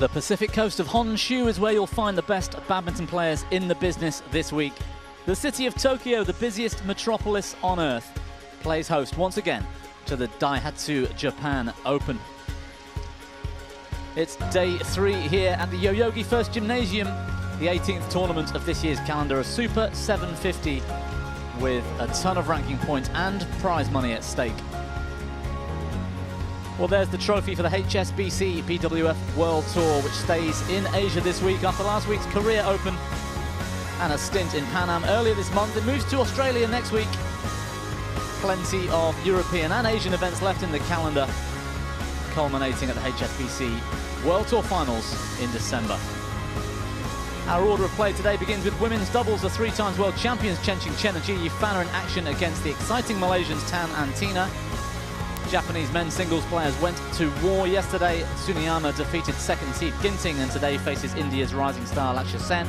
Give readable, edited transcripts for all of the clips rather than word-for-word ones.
The Pacific coast of Honshu is where you'll find the best badminton players in the business this week. The city of Tokyo, the busiest metropolis on Earth, plays host once again to the DAIHATSU Japan Open. It's day 3 here at the Yoyogi First Gymnasium, the 18th tournament of this year's calendar, a Super 750 with a ton of ranking points and prize money at stake. Well, there's the trophy for the HSBC BWF World Tour, which stays in Asia this week after last week's Korea Open and a stint in Pan Am earlier this month. It moves to Australia next week. Plenty of European and Asian events left in the calendar, culminating at the HSBC World Tour Finals in December. Our order of play today begins with women's doubles. The 3-time world champions Chen and Fan are in action against the exciting Malaysians Tan and Tina. Japanese men's singles players went to war yesterday. Tsuneyama defeated second seed Ginting and today faces India's rising star Chen.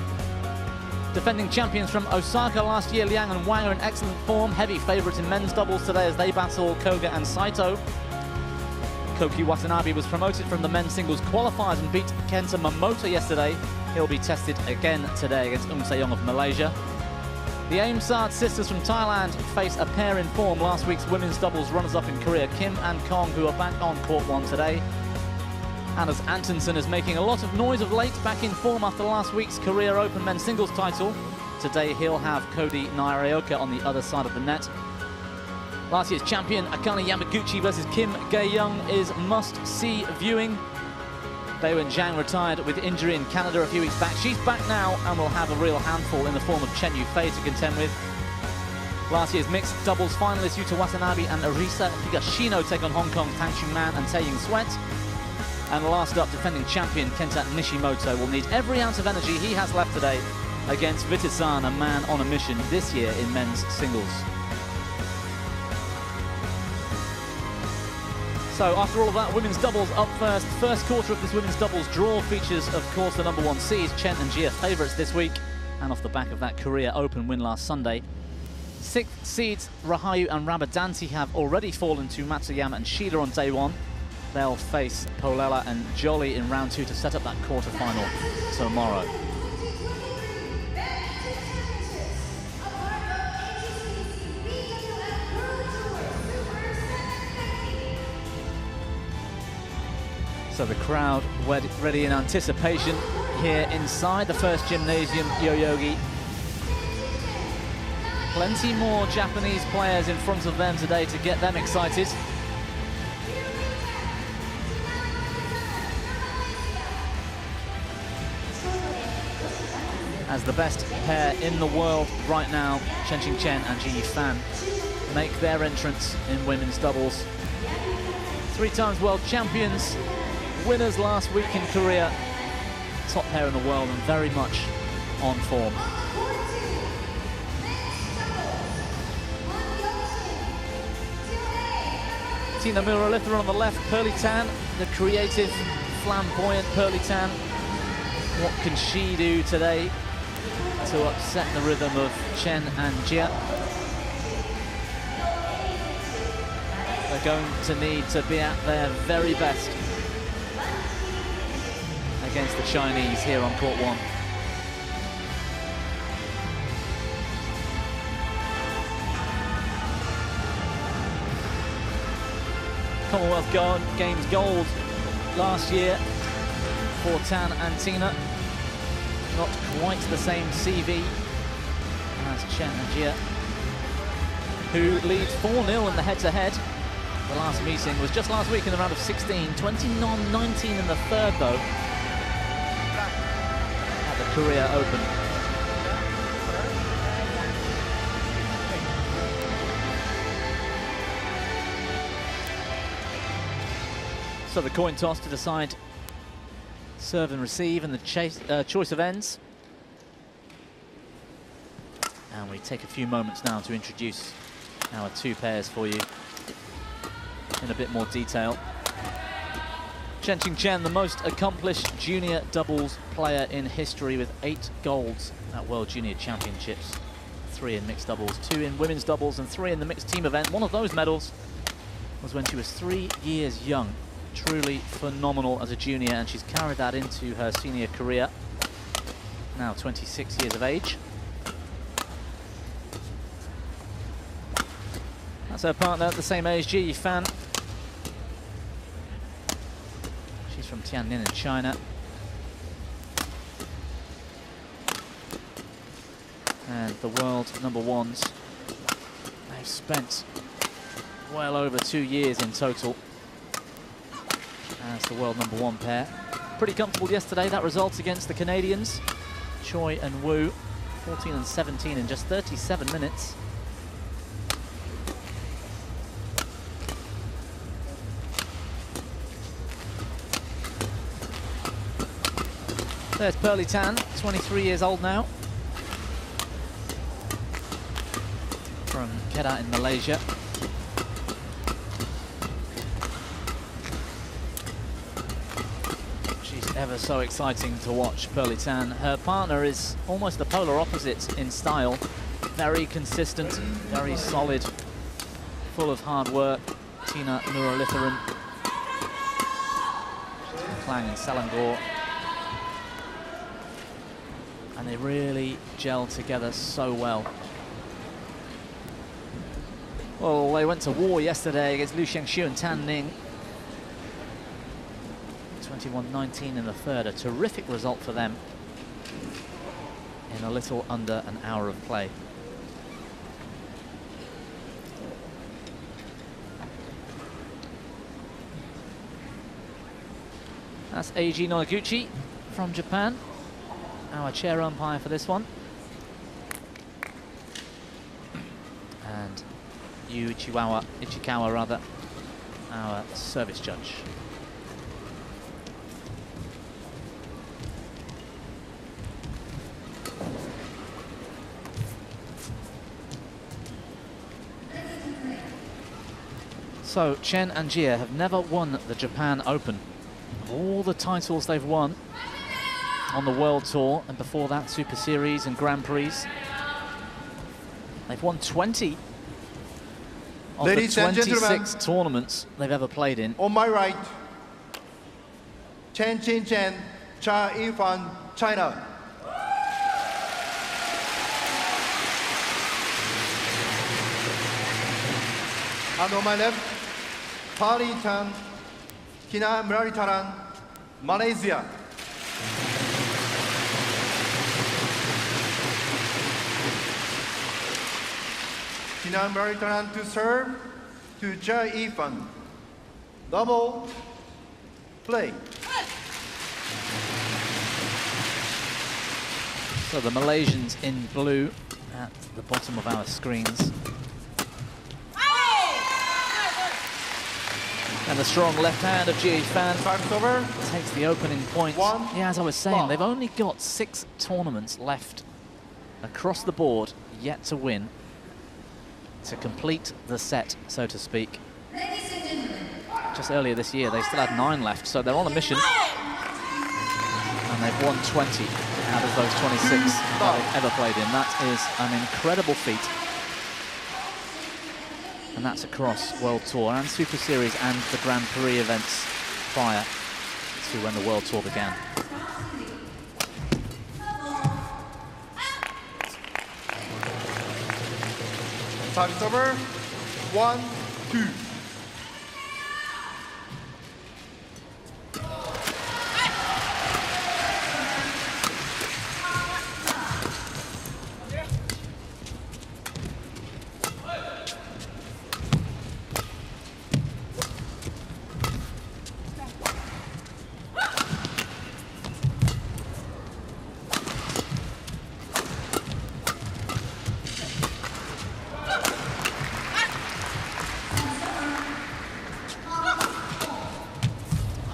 Defending champions from Osaka last year, Liang and Wang are in excellent form. Heavy favourites in men's doubles today as they battle Koga and Saito. Koki Watanabe was promoted from the men's singles qualifiers and beat Kenta Momota yesterday. He'll be tested again today against Se-yong of Malaysia. The Aimsard sisters from Thailand face a pair in form. Last week's women's doubles runners-up in Korea, Kim and Kong, who are back on court 1 today. Anders Antonsen is making a lot of noise of late, back in form after last week's Korea Open men's singles title. Today he'll have Kodi Naraoka on the other side of the net. Last year's champion Akane Yamaguchi versus Kim Gae-young is must-see viewing. Baewen Zhang retired with injury in Canada a few weeks back. She's back now and will have a real handful in the form of Chen Yufei to contend with. Last year's mixed doubles finalists Yuta Watanabe and Arisa Higashino take on Hong Kong's Tang Xunman and Taeying Sweat. And last up, defending champion Kenta Nishimoto will need every ounce of energy he has left today against Vitisan, a man on a mission this year in men's singles. So after all of that, women's doubles up first. First quarter of this women's doubles draw features, of course, the #1 seeds, Chen and Jia, favourites this week, and off the back of that Korea Open win last Sunday. 6th seeds Rahayu and Rabadanti have already fallen to Matsuyama and Shida on day 1. They'll face Polela and Jolie in round 2 to set up that quarter-final tomorrow. So the crowd ready in anticipation here inside the first gymnasium, Yoyogi. Plenty more Japanese players in front of them today to get them excited. As the best pair in the world right now, Chen and Ji Fan, make their entrance in women's doubles. 3-time world champions, winners last week in Korea, top pair in the world and very much on form. Tina Muralitharan on the left, Muralitharan, the creative, flamboyant Muralitharan. What can she do today to upset the rhythm of Chen and Jia? They're going to need to be at their very best against the Chinese here on court 1. Commonwealth Games gold last year for Tan and Tina. Not quite the same CV as Chen and Jia, who lead 4-0 in the head-to-head. The last meeting was just last week in the round of 16, 29-19 in the third though, at the Korea Open. So the coin toss to decide serve and receive and the choice of ends. And we take a few moments now to introduce our 2 pairs for you in a bit more detail. Chen, the most accomplished junior doubles player in history with 8 golds at World Junior Championships. 3 in mixed doubles, 2 in women's doubles and 3 in the mixed team event. One of those medals was when she was 3 years young. truly phenomenal as a junior, and she's carried that into her senior career. Now 26 years of age. That's her partner at the same age, Ji Fan. She's from Tianjin in China. And the world #1s, they've spent well over 2 years in total as the world #1 pair. Pretty comfortable yesterday, that result against the Canadians, Choi and Wu, 14 and 17 in just 37 minutes. There's Muralitharan, 23 years old now, from Kedah in Malaysia. She's ever so exciting to watch, Muralitharan. Her partner is almost the polar opposite in style. Very consistent, very solid, full of hard work. Tina Muralitharan. She's from Klang in Selangor. And they really gel together so well. Well, they went to war yesterday against Liu Shengxiu and Tan Ning. 21-19 in the third, a terrific result for them in a little under an hour of play. That's Eiji Noguchi from Japan, our chair umpire for this one. And Yu Ichikawa rather, our service judge. So Chen and Jia have never won the Japan Open. Of all the titles they've won on the World Tour, and before that Super Series and Grand Prix, they've won 20 of the 26 tournaments they've ever played in. On my right, Chen, Cha Yifan, China. And on my left, Muralitharan, Tina Muralitharan, Malaysia. Tina Muralitharan to serve to Cha Yifan. Double play. So the Malaysians in blue at the bottom of our screens. And the strong left hand of Ji Fan takes the opening point. Yeah, as I was saying, they've only got 6 tournaments left across the board yet to win, to complete the set, so to speak. Just earlier this year, they still had 9 left, so they're on a mission. And they've won 20 out of those 26 that they've ever played in. That is an incredible feat. And that's across World Tour and Super Series and the Grand Prix events prior to when the World Tour began. Service over. 1-2.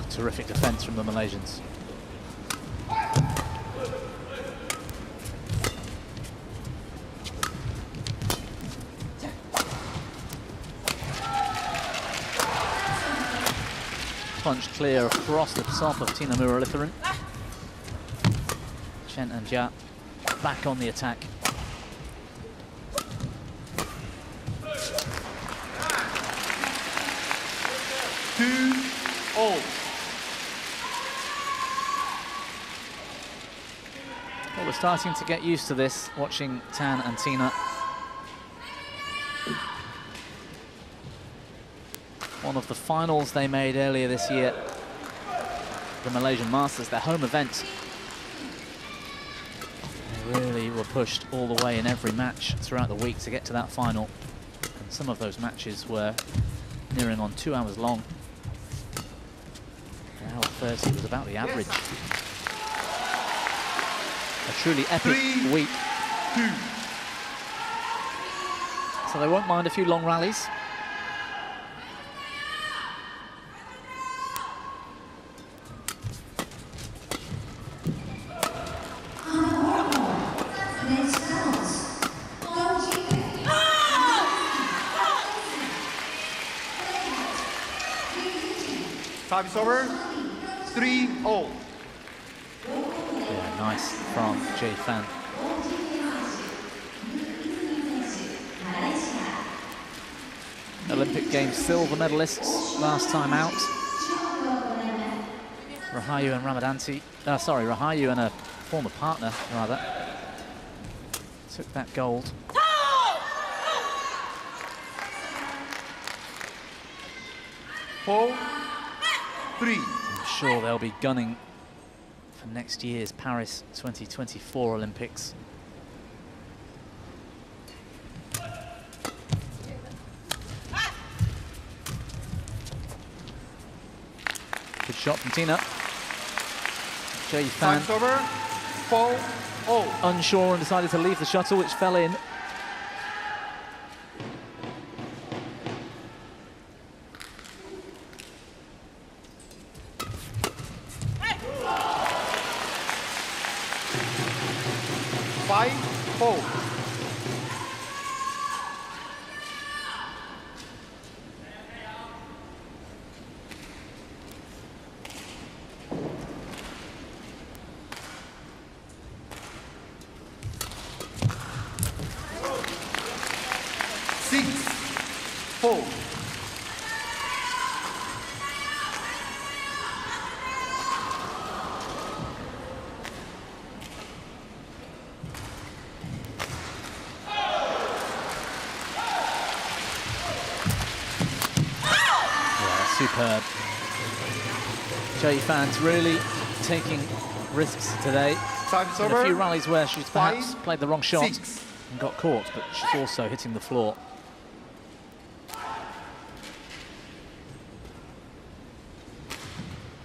Terrific defense from the Malaysians. Punch clear across the top of Tina Muralitharan. Chen and Jia back on the attack. all. Well, we're starting to get used to this, watching Tan and Tina. One of the finals they made earlier this year, the Malaysian Masters, their home event. They really were pushed all the way in every match throughout the week to get to that final. And some of those matches were nearing on 2 hours long. An hour 30 was about the average. A truly epic week. 3-2. So they won't mind a few long rallies. Time is over. 3-all. Yeah, nice from Jay Fan. Olympic Games silver medalists last time out. Rahayu and Ramadanti. Rahayu and a former partner, rather, took that gold. 4-3. I'm sure they'll be gunning for next year's Paris 2024 Olympics. Good shot from Tina. Jay Fan Time's over. 4-all. unsure and decided to leave the shuttle, which fell in. Superb. Jay Fan's really taking risks today. Time's In over. a few rallies where she's perhaps 5, played the wrong shot 6. and got caught, but she's also hitting the floor.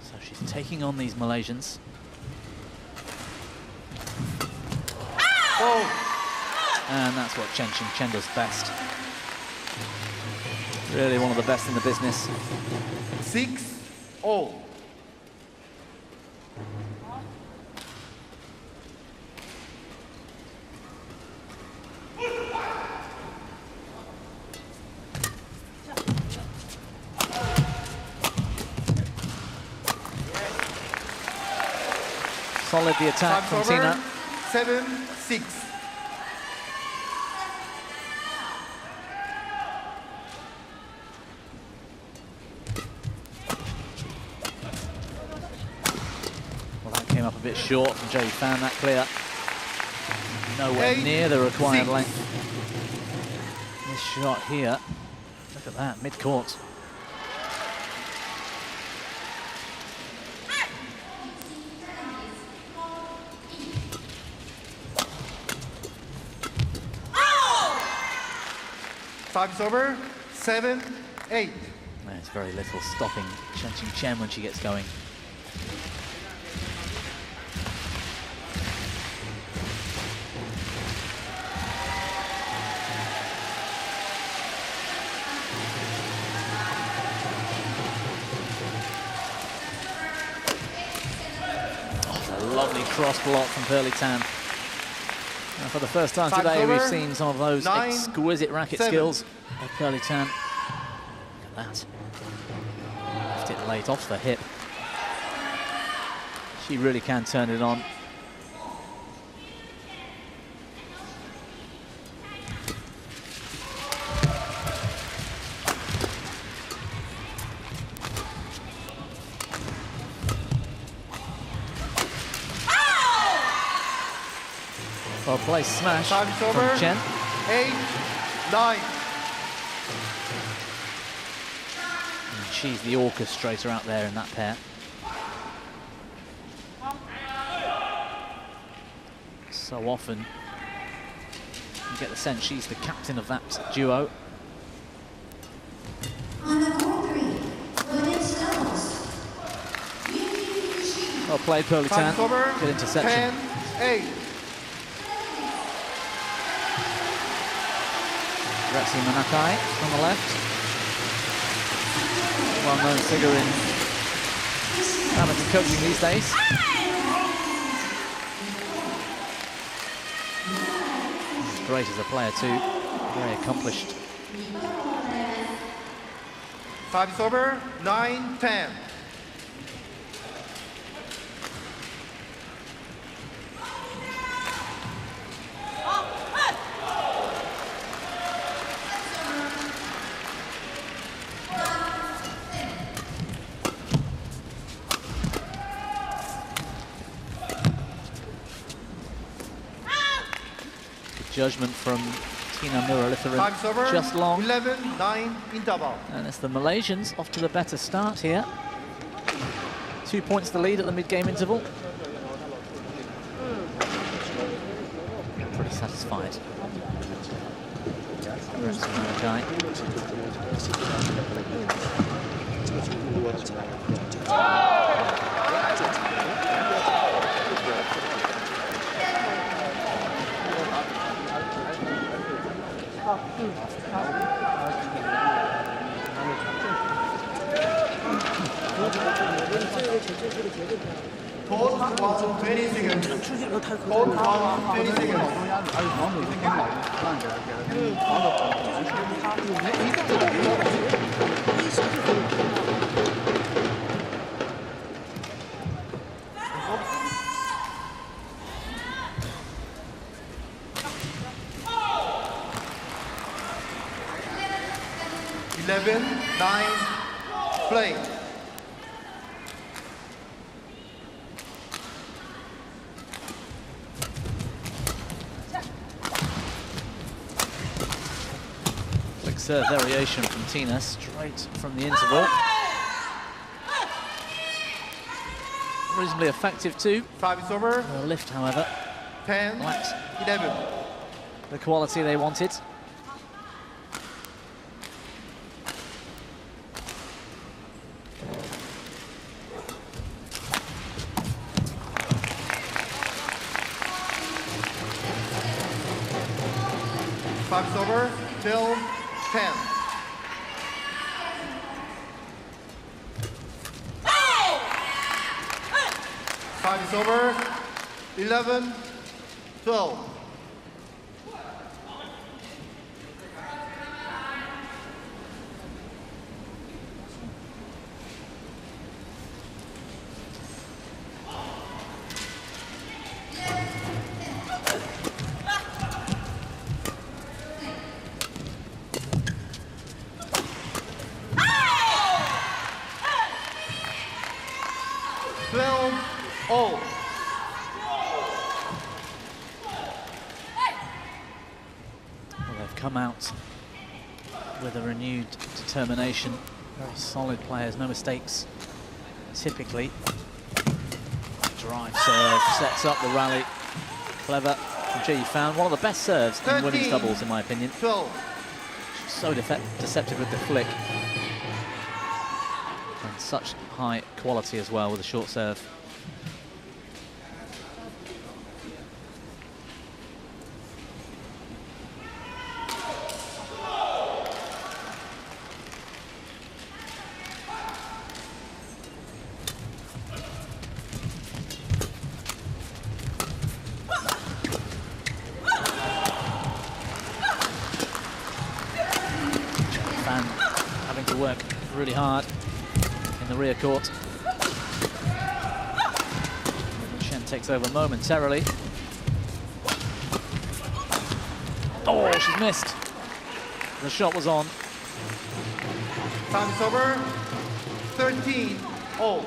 So she's taking on these Malaysians. Oh. And that's what Chen does best. Really one of the best in the business. 6-all. Solid the attack Time's from over. Tina. 7-6. Well, that came up a bit short from Jay Fan, that clear. Nowhere 8, near the required 6. length. This shot here, look at that, mid-court. Time's over. 7-8. There's very little stopping Chen when she gets going. Oh, a lovely cross block from Muralitharan. And for the first time Time's today, over. we've seen some of those 9, exquisite racket 7. skills of Muralitharan. Look at that. Left it late off the hip. She really can turn it on. Well-placed smash Service from over. Chen. 8-9. And she's the orchestrator out there in that pair. So often you get the sense she's the captain of that duo. Well played, Muralitharan. Good interception. 10-8. Rexy Manakai on the left. Well-known figure in badminton coaching these days. He's great as a player too, very accomplished. Service over. 9-10. Judgment from Tina Muralitharan, just long. 11-9 interval. And it's the Malaysians off to the better start here. 2 points the lead at the mid-game interval. Pretty satisfied. Rexy Manakai. 20 seconds. 20 seconds. 11-9. Play. Quick serve variation from Tina, straight from the interval. Reasonably effective too. Service over. The lift, however, 10-11. the quality they wanted. Service over. 12-10. Service over. 11-12. Oh. Well, they've come out with a renewed determination. Very solid players, no mistakes. Typically, drive serve sets up the rally. Clever from Ji Fan. One of the best serves in women's doubles, in my opinion. 12. She's so deceptive with the flick. And such high quality as well with the short serve. Having to work really hard in the rear court. Chen takes over momentarily. Oh, she's missed. The shot was on. Time's over. 13-all.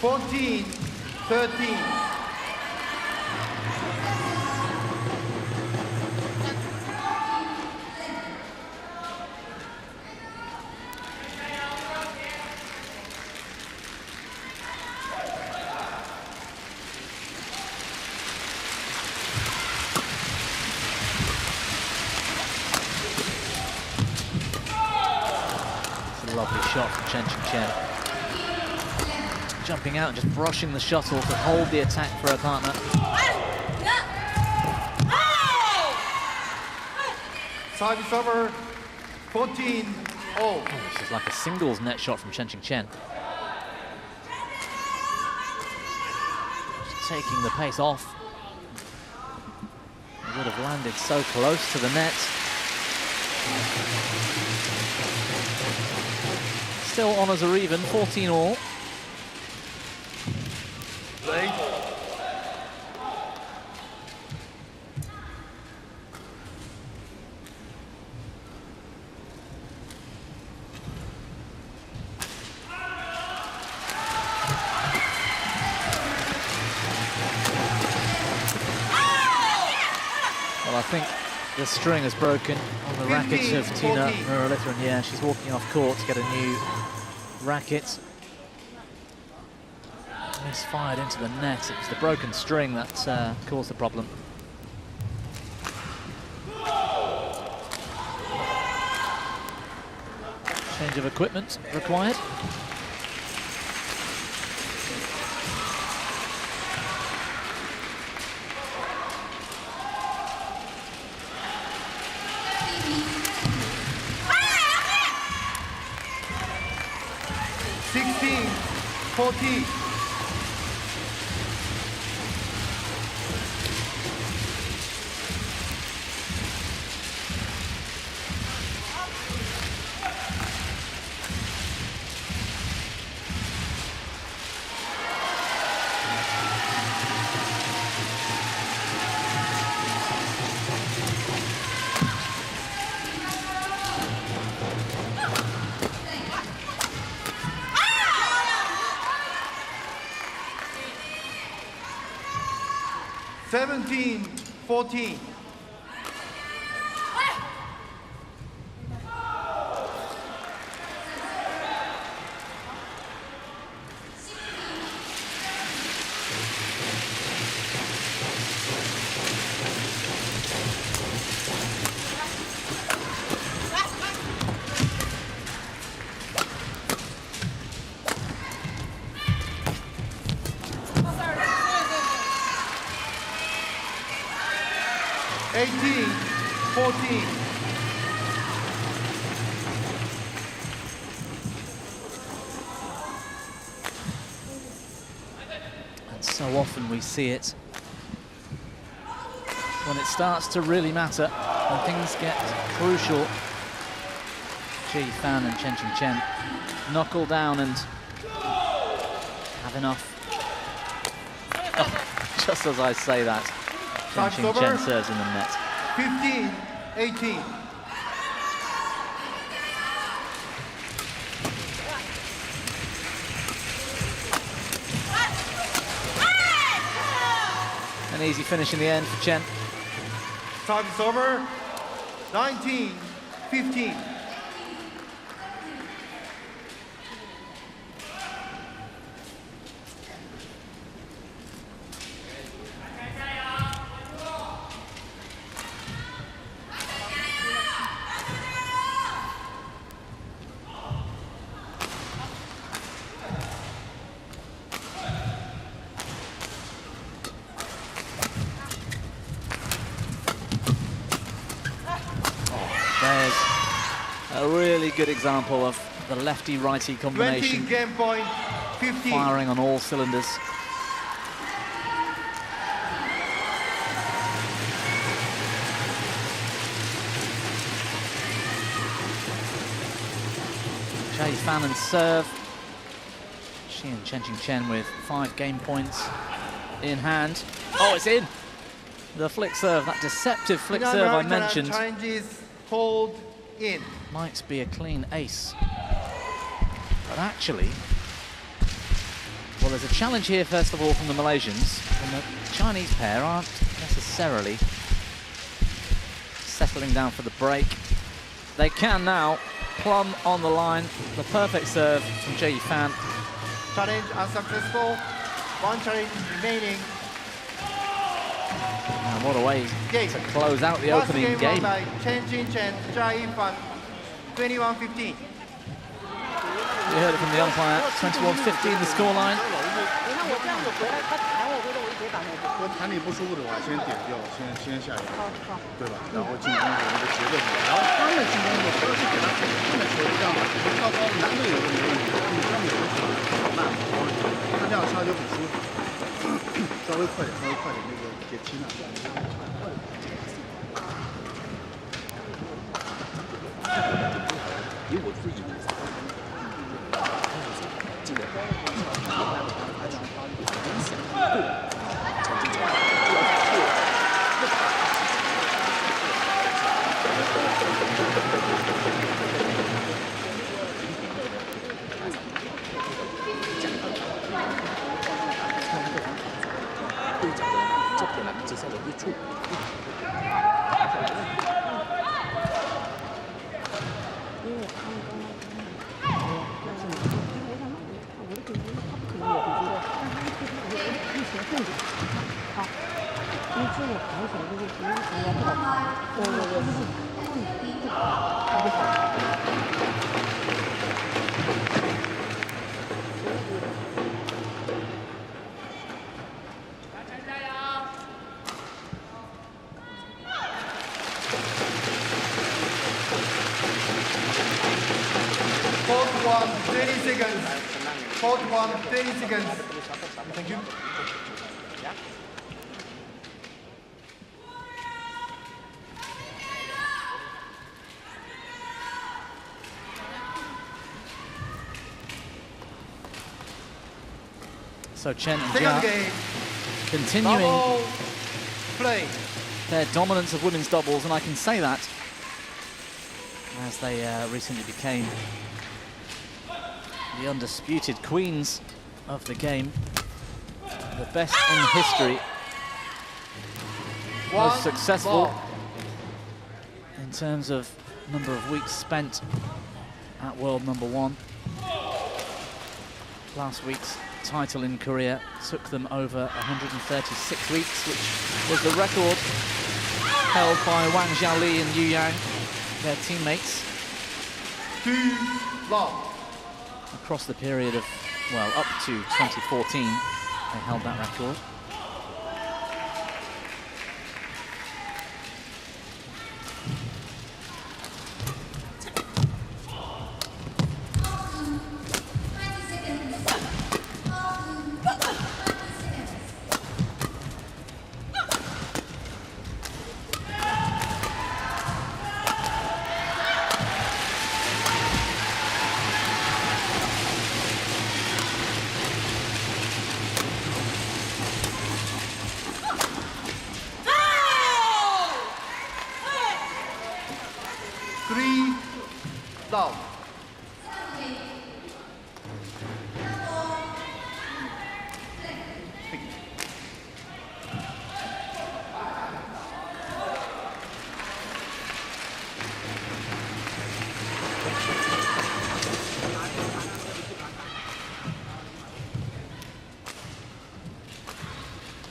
14, 13. Lovely shot from Chen. Jumping out and just brushing the shuttle to hold the attack for her partner. Service over, 14, all. This is like a singles net shot from Chen. Just taking the pace off. It would have landed so close to the net. Still honours are even, 14 all. Late. Well, I think the string has broken on the rackets of Tina Muralitharan. Yeah, she's walking off court to get a new racket. Misfired into the net. It was the broken string that caused the problem. Change of equipment required. $16, 14. $17, 14. $18, 14. And so often we see it when it starts to really matter, when things get crucial. Ji Fan and Chen knuckle down and have enough. Oh, just as I say that, Chen serves in the net. 15, 18. An easy finish in the end for Chen. Time is over. 19, 15. There's a really good example of the lefty-righty combination. 20, game point, 15. Firing on all cylinders. Ji Fan and serve. She and Chen with 5 game points in hand. Oh, it's in! The flick serve, that deceptive flick serve I mentioned. Challenges hold in. Might be a clean ace. But actually, Well, there's a challenge here, first of all, from the Malaysians. And the Chinese pair aren't necessarily settling down for the break. They can now. Plum on the line. The perfect serve from Jie Fan. Challenge unsuccessful. One challenge remaining. And what a way Game. to close out the First opening game game. won by Chen, Jie Fan, 21-15. You heard it from the umpire, 21-15 the scoreline. 弹力不舒服的话，先点掉，先下一个，对吧？然后进攻有那个节奏感，然后他们进攻的主要是给他很慢的球，这样高高难度有个没问题，他们有的球好慢，他这样下就很舒服，稍微快点，那个给踢呢。以我自己的这个Fourth one, 30 seconds. Thank you. So Chen and Second Jia game, continuing double play. their dominance of women's doubles, and I can say that as they recently became the undisputed queens of the game, the best in history, most successful in terms of number of weeks spent at world number one. Last week's title in Korea took them over 136 weeks, which was the record held by Wang Xiaoli and Yu Yang, their teammates. Too long. Across the period of, well, up to 2014, they held that record.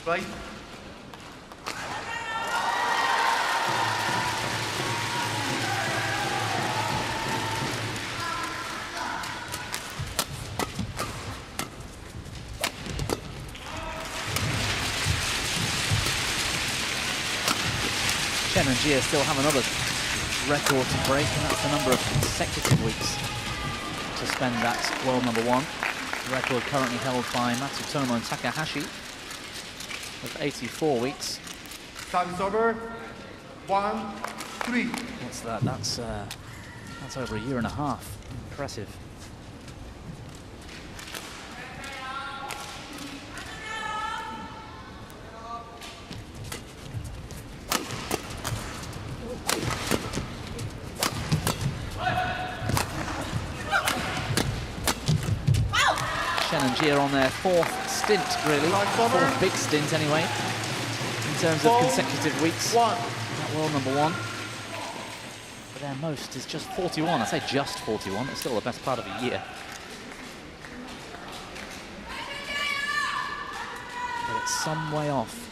Right. Chen and Jia still have another record to break, and that's the number of consecutive weeks to spend at world number one. The record currently held by Matsutomo and Takahashi of 84 weeks. Time is over. 1-3. What's that? That's over a year and a half. Impressive. Chen and Ji are on their fourth stint, really. Fourth big stint, anyway, in terms of consecutive weeks at world number one. But their most is just 41. I say just 41. It's still the best part of a year. But it's some way off.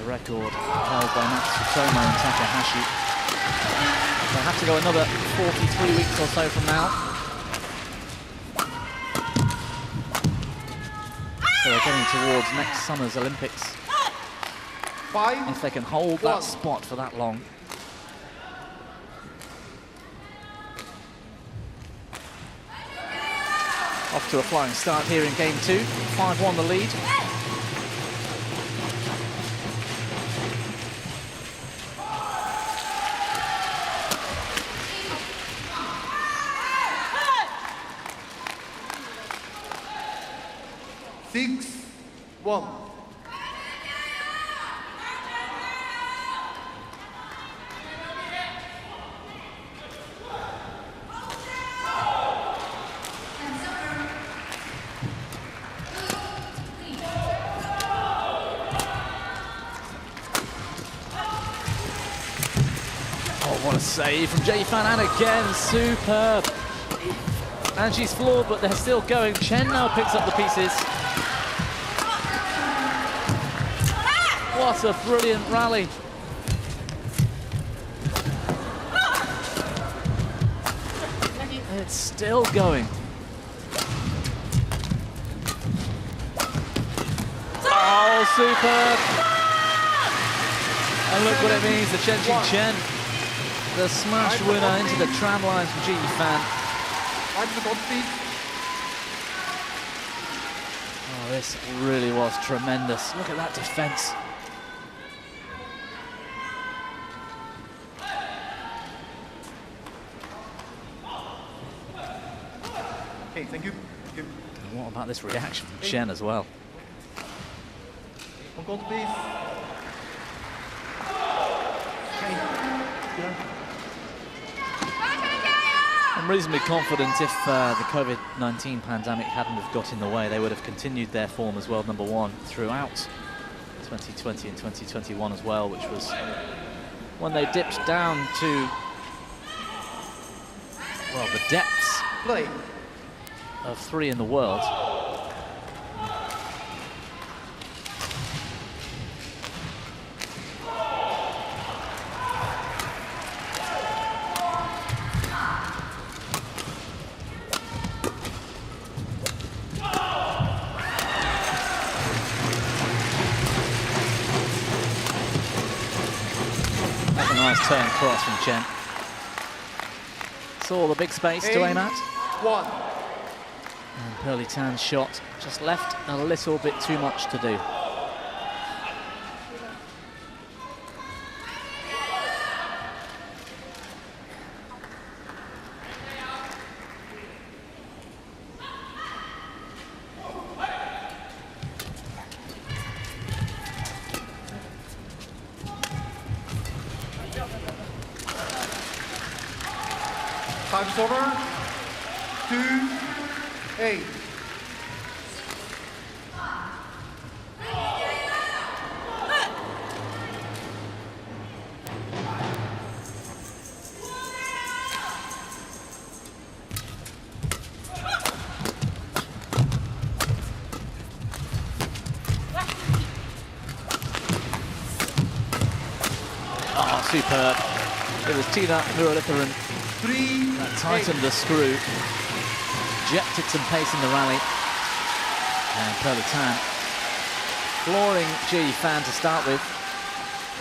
The record held by Matsutomo and Takahashi. They'll have to go another 43 weeks or so from now. So they're getting towards next summer's Olympics. If they can hold that spot for that long. Off to a flying start here in game two. 5-1 the lead. What a save from Jie-Fan, and again, superb. And she's floored, but they're still going. Chen now picks up the pieces. What a brilliant rally. It's still going. Oh, superb. And look what it means, the Chen. The smash winner into the tram lines from Jie-Fan. Oh, this really was tremendous. Look at that defense. Okay, thank you. And what about this reaction from Chen as well? One goal, please. I'm reasonably confident if the COVID-19 pandemic hadn't have got in the way, they would have continued their form as world number one throughout 2020 and 2021 as well, which was when they dipped down to, well, the depths of 3 in the world. Nice turn cross from Chen. Saw the big space to aim at. And Muralitharan's shot just left a little bit too much to do. Time's over. 2-8. Oh, superb. It was Tina Muralitharan that tightened the screw, injected some pace in the rally, and Muralitharan flooring Jie-Fan to start with,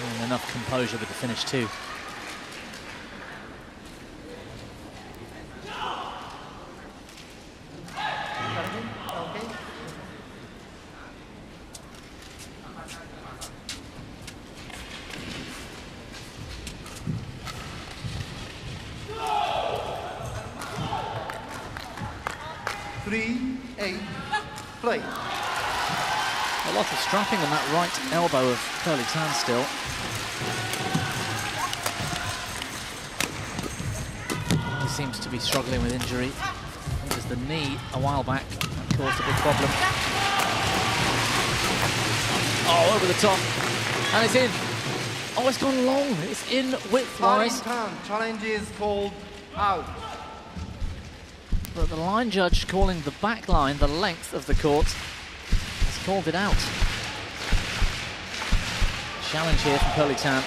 and enough composure with the finish too. Play. A lot of strapping on that right elbow of Muralitharan still. he seems to be struggling with injury. It was the knee a while back that caused a big problem. Oh, over the top, and it's in. Oh, it's gone long. It's in width-wise. Challenge is called out. But the line judge calling the back line, the length of the court, has called it out. Challenge here from Muralitharan.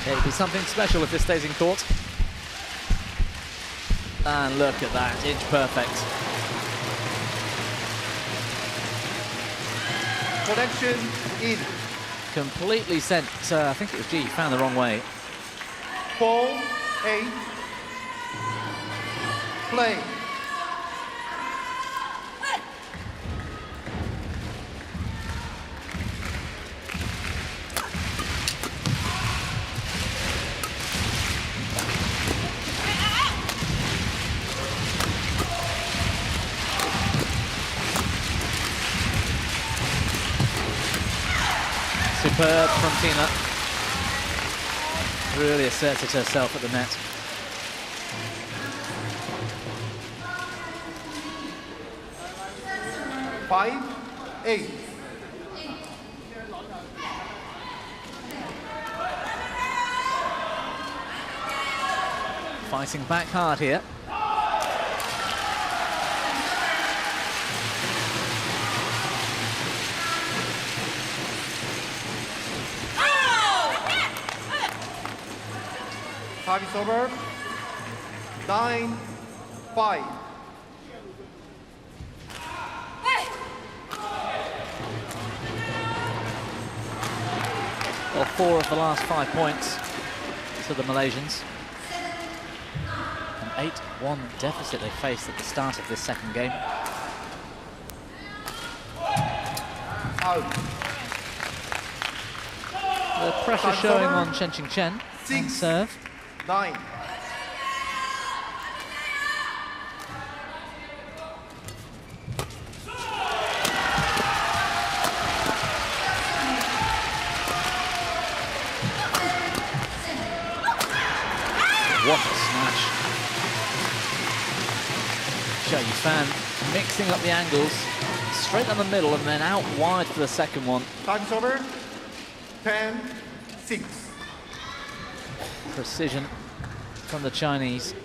It'll be something special if this stays in court. And look at that, inch perfect. Protection in. Completely sent, I think it was G, found the wrong way. 4-8. Play. Superb from Tina. Really asserted herself at the net. Five, 8. Fighting back hard here. Service over. 9-5. Well, 4 of the last 5 points to the Malaysians. An 8-1 deficit they faced at the start of this second game. Out. The pressure showing on Chen and serve. 9. What a smash. Fan mixing up the angles, straight down the middle and then out wide for the second one. Time's over. 10-6. Precision from the Chinese.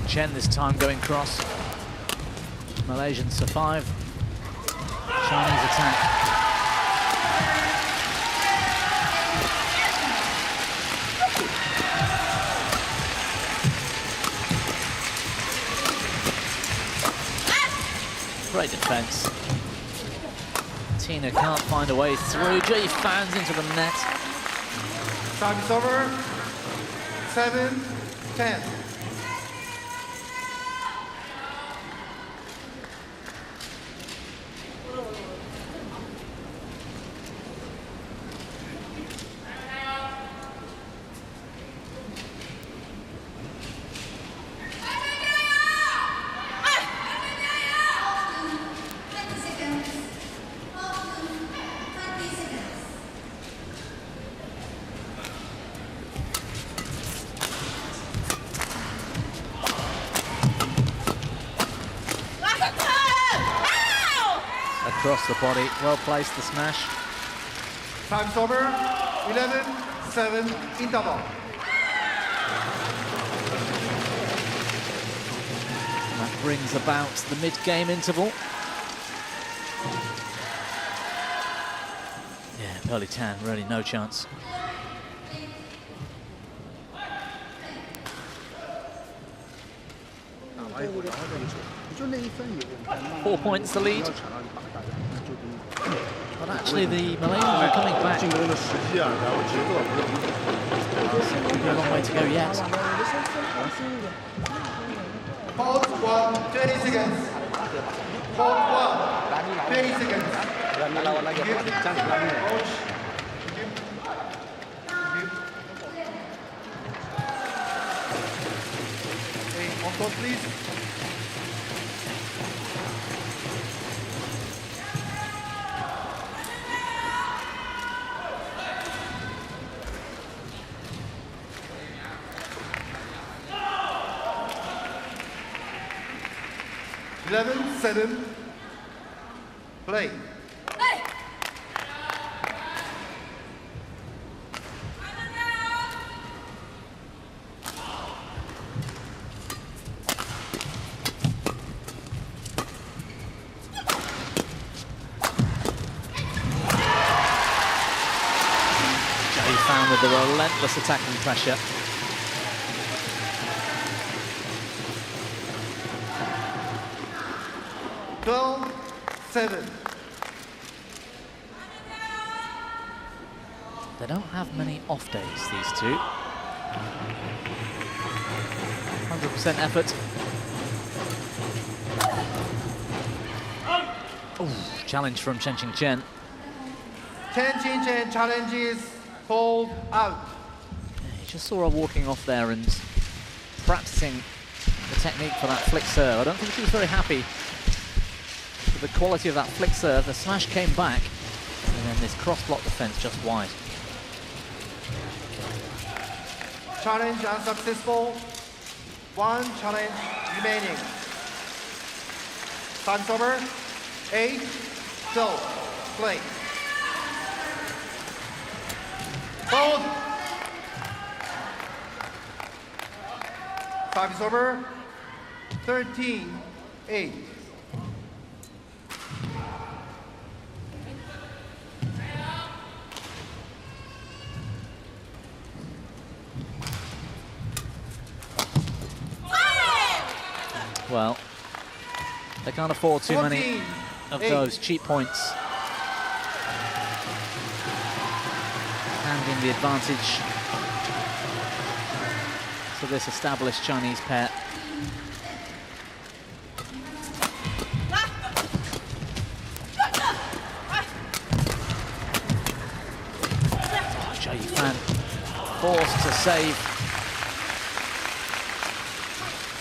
Chen this time going cross. Malaysians survive. Chinese attack. Great defense. Tina can't find a way through. Ji fans into the net. Time is over. 7-10. Across the body, well placed the smash. Time's over. 11-7 interval. And that brings about the mid-game interval. Yeah, Muralitharan, really no chance. 4 points the lead. Actually, the Malaysians are coming back. 进攻的时机啊，然后节奏不是很好。 A long way to go yet. Hold 1, 20 seconds. Hold 1, 20 seconds. Coach. Okay, on court, please. Eleven, 7. Play. Fan with the relentless attacking pressure. Twelve, 7. They don't have many off days, these two. 100% effort. Ooh, challenge from Chen. Chen challenges called out. He just saw her walking off there and practicing the technique for that flick serve. I don't think she was very happy with the quality of that flick serve. The smash came back, and then this cross-block defense just wide. Challenge unsuccessful. 1 challenge remaining. Time's over. 8, go. Play. Hold. Time is over. 13, 8. Well, they can't afford too many of those cheap points. Handing the advantage to this established Chinese pair. Zhao Yifan forced to save.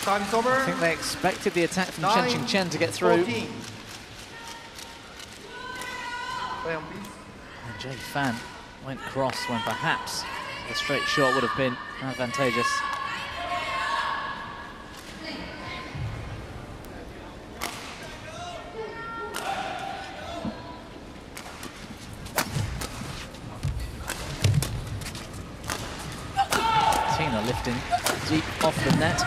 Time's over. I think they expected the attack from Chen to get through. 14. Play on, please. And Zhao Yifan went cross when perhaps a straight shot would have been advantageous. Tina lifting deep off the net.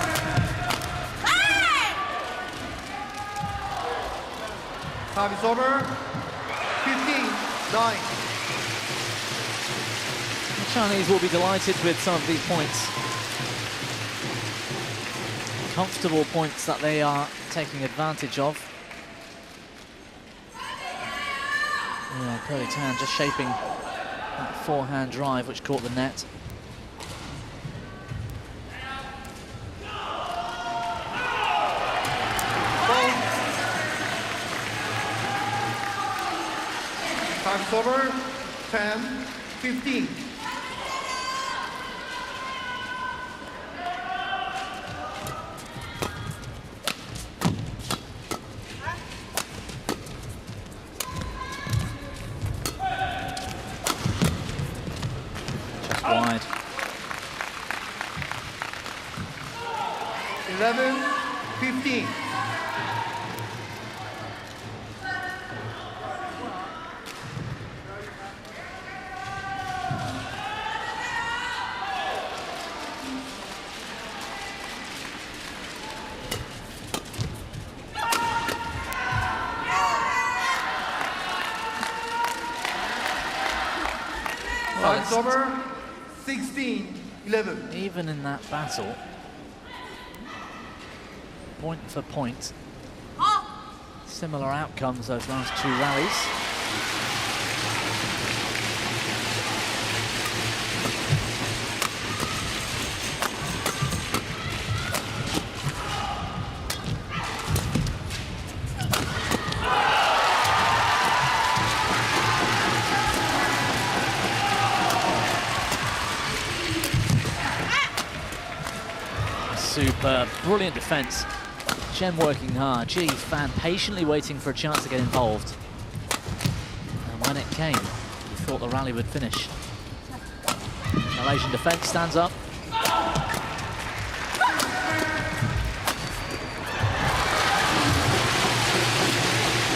Time is over. 15, 9. The Chinese will be delighted with some of these points. Comfortable points that they are taking advantage of. Yeah, Muralitharan just shaping that forehand drive which caught the net. Time's over. 10, 15. Just wide. 11, 15. Time's over. 16, 11. Even in that battle, point for point, similar outcomes those last two rallies. Superb, brilliant defense. Chen working hard. Ji Fan patiently waiting for a chance to get involved. And when it came, he thought the rally would finish. Malaysian defense stands up.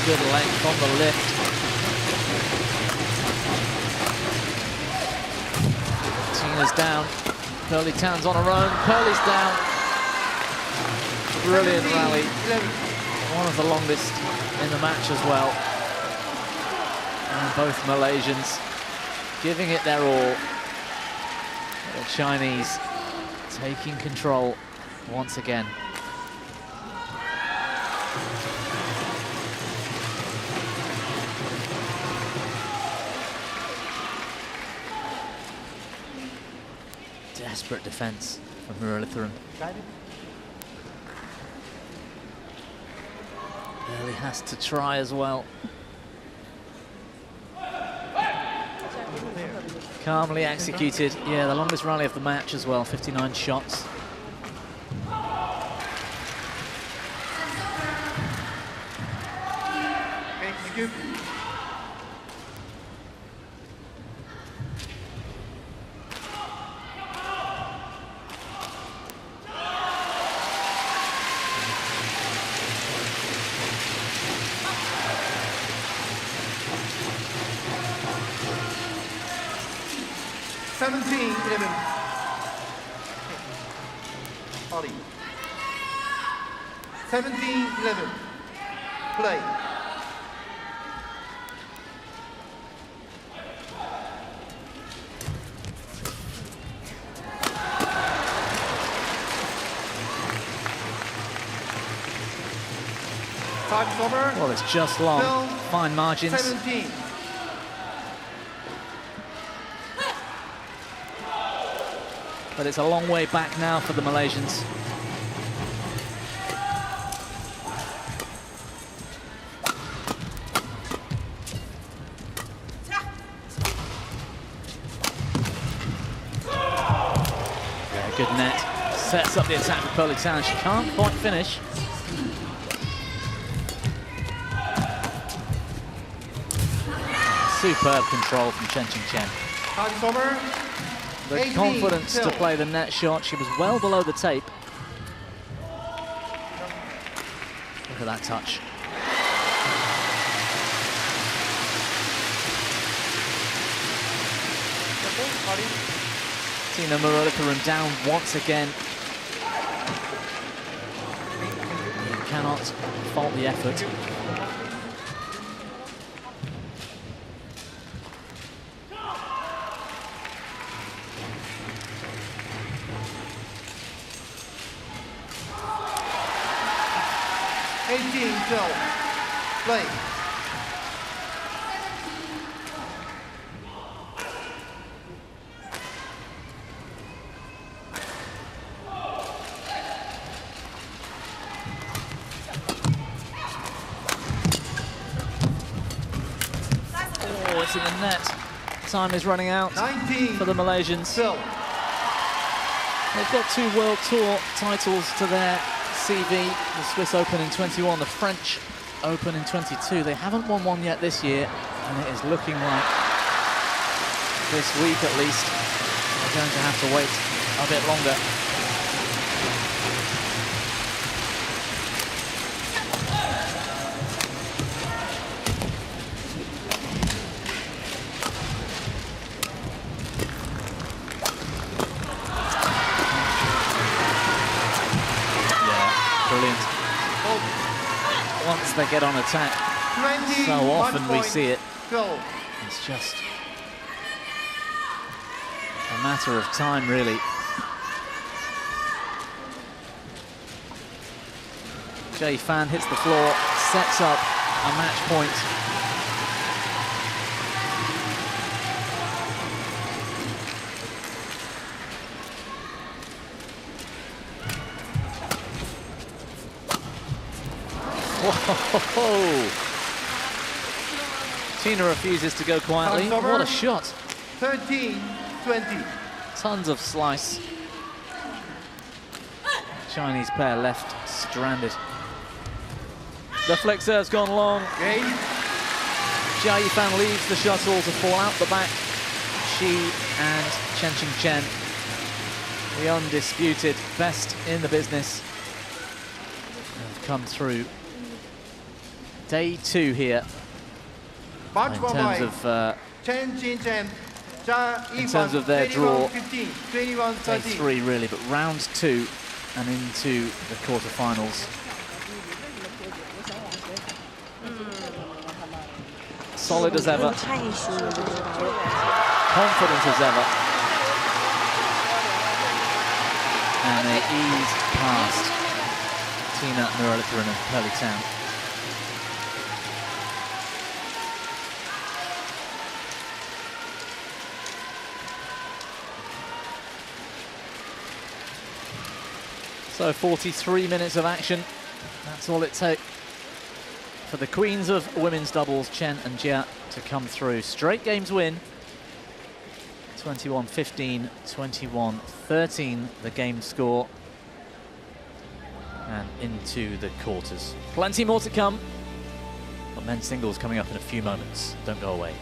Good length on the lift. Tina's down. Muralitharan's on her own. Pearlie's down. Brilliant rally. One of the longest in the match as well. And both Malaysians giving it their all. The Chinese taking control once again. Desperate defense from Muralitharan. Really has to try as well. Calmly executed. Yeah, the longest rally of the match as well, 59 shots. Okay, thank you. Ollie. 17-11. Play. Time's over. Well, it's just long. Still Fine margins. 17. But it's a long way back now for the Malaysians. Yeah, good net. Sets up the attack for Muralitharan. She can't quite finish. Superb control from Chen. Time's over. The 18 confidence still. to play the net shot. She was well below the tape. Look at that touch. Tina Muralitharan down once again. You cannot fault the effort. Play. Oh, it's in the net. Time is running out 19 for the Malaysians. Still. They've got 2 World Tour titles to their CV. The Swiss Open in 21, the French Open in 22. They haven't won one yet this year, and it is looking like this week at least they're going to have to wait a bit longer. Yeah, brilliant. Once they get on attack, so often we see it. It's just a matter of time, really. Ji Fan hits the floor, sets up a match point. Whoa! Tina refuses to go quietly. What a shot. 13-20. Tons of slice. Chinese pair left stranded. The flick serve's gone long. Jia Yifan leaves the shuttle to fall out the back. She and Chen, the undisputed best in the business, have come through day 2 here in terms of their draw. Day 3 really, but round 2 and into the quarterfinals. Solid as ever, confident as ever, and they ease past Tina Muralitharan and Pearly Town. So 43 minutes of action, that's all it takes for the queens of women's doubles, Chen and Jia, to come through. Straight games win. 21-15, 21-13 the game score. And into the quarters. Plenty more to come. But men's singles coming up in a few moments. Don't go away.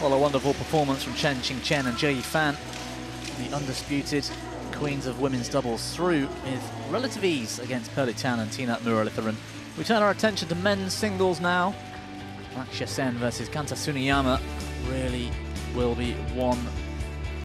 Well, a wonderful performance from Chen Qingchen and Jia Yifan, the undisputed queens of women's doubles, through with relative ease against Pearly Town and Tina Muralitharan. We turn our attention to men's singles now. Lakshya Sen versus Kanta Tsuneyama really will be one